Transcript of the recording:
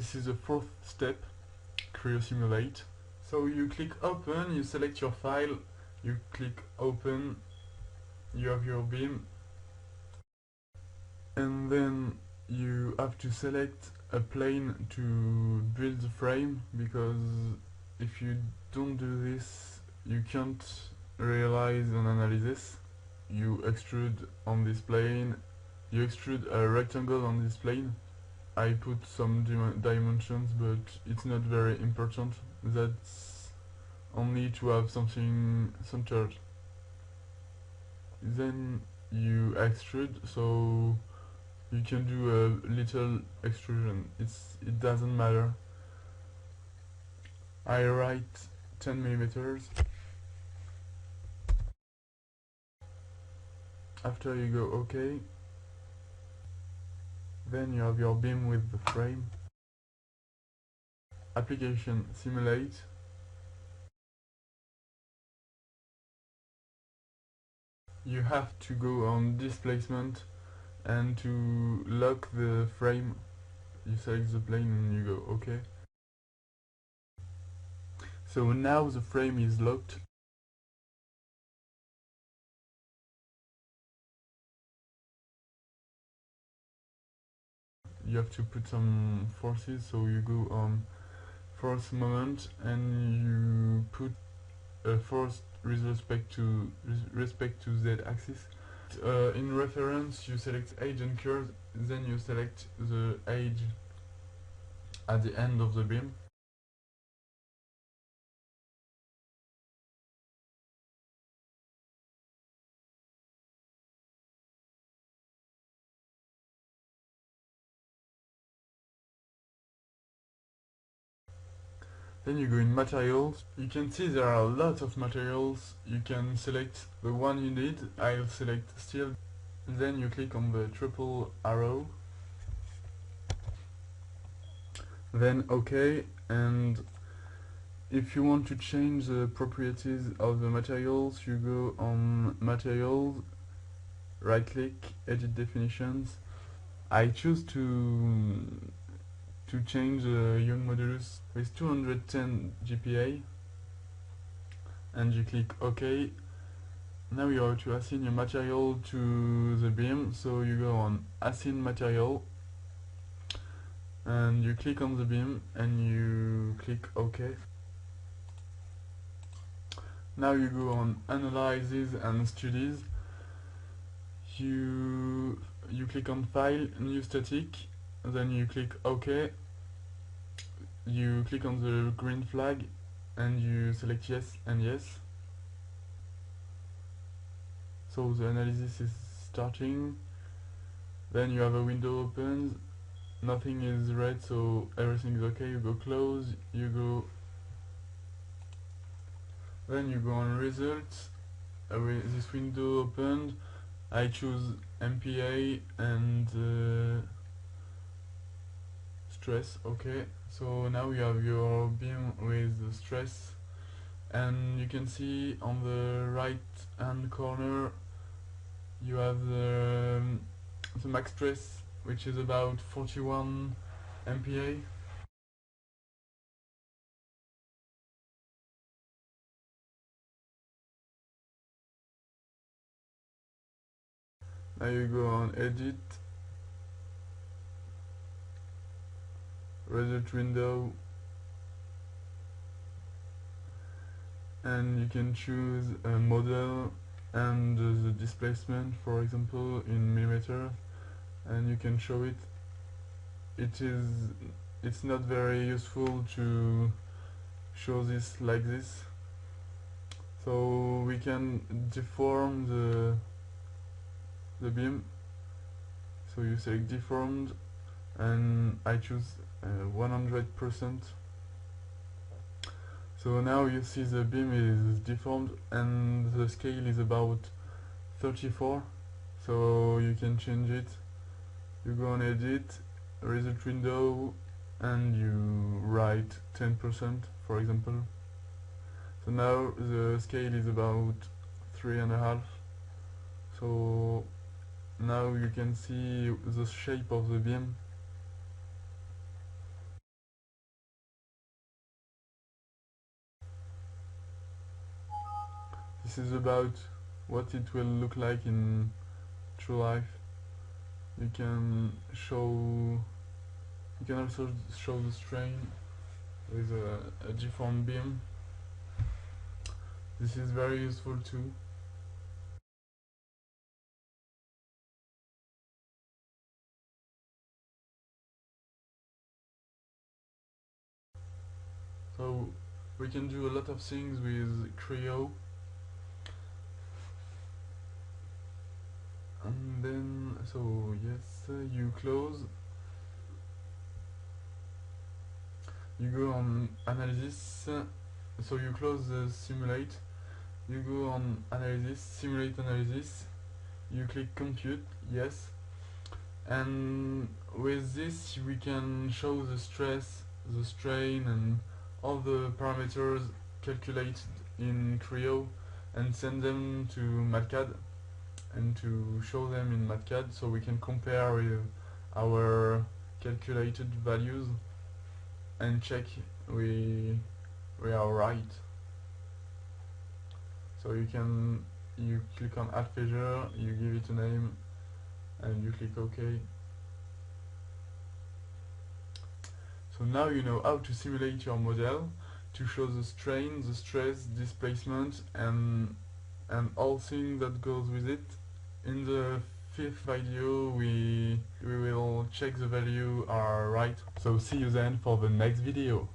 this is the fourth step, Creo Simulate. So you click open, you select your file, you click open, you have your beam, and then you have to select a plane to build the frame, because if you don't do this you can't realize an analysis. You extrude on this plane, you extrude a rectangle on this plane. I put some dimensions, but it's not very important. That's only to have something centered. Then you extrude, so you can do a little extrusion. It doesn't matter. I write 10 millimeters. After you go OK, then you have your beam with the frame. Application Simulate. You have to go on displacement, and to lock the frame you select the plane and you go OK. So now the frame is locked. You have to put some forces, so you go on force moment and you put a force with respect to z axis. In reference you select edge and curve, then you select the edge at the end of the beam. Then you go in materials. You can see there are a lot of materials. You can select the one you need. I'll select steel. Then you click on the triple arrow. Then OK, and if you want to change the properties of the materials, you go on materials, right click, edit definitions. I choose to change the Young modulus with 210 GPa, and you click OK. Now you have to assign your material to the beam, so you go on assign material and you click on the beam and you click OK. Now you go on analysis and studies. You click on file, new static, then you click OK. You click on the green flag and you select yes and yes. So the analysis is starting. Then you have a window opened, nothing is red, so everything is okay. You go close, you go, then you go on results. This window opened, I choose MPA and stress, okay. So now you have your beam with the stress, and you can see on the right hand corner you have the max stress, which is about 41 MPa. Now you go on edit, result window, and you can choose a model and the displacement, for example, in millimeters, and you can show it. It's not very useful to show this like this, so we can deform the beam. So you select deformed and I choose 100%. So now you see the beam is deformed and the scale is about 34, so you can change it. You go on edit, result window, and you write 10%, for example. So now the scale is about 3.5. So now you can see the shape of the beam. this is about what it will look like in true life. You can also show the strain with a G-form beam. This is very useful too. So we can do a lot of things with Creo. And then, so yes, you close, you go on analysis, so you close the simulate, you go on analysis, simulate analysis, you click compute, yes, and with this we can show the stress, the strain, and all the parameters calculated in Creo and send them to MATCAD and to show them in MATCAD so we can compare with our calculated values and check we are right. So you click on add feature, you give it a name, and you click OK. So now you know how to simulate your model to show the strain, the stress, displacement, and all things that goes with it. In the fifth video we will check the value are right. So see you then for the next video.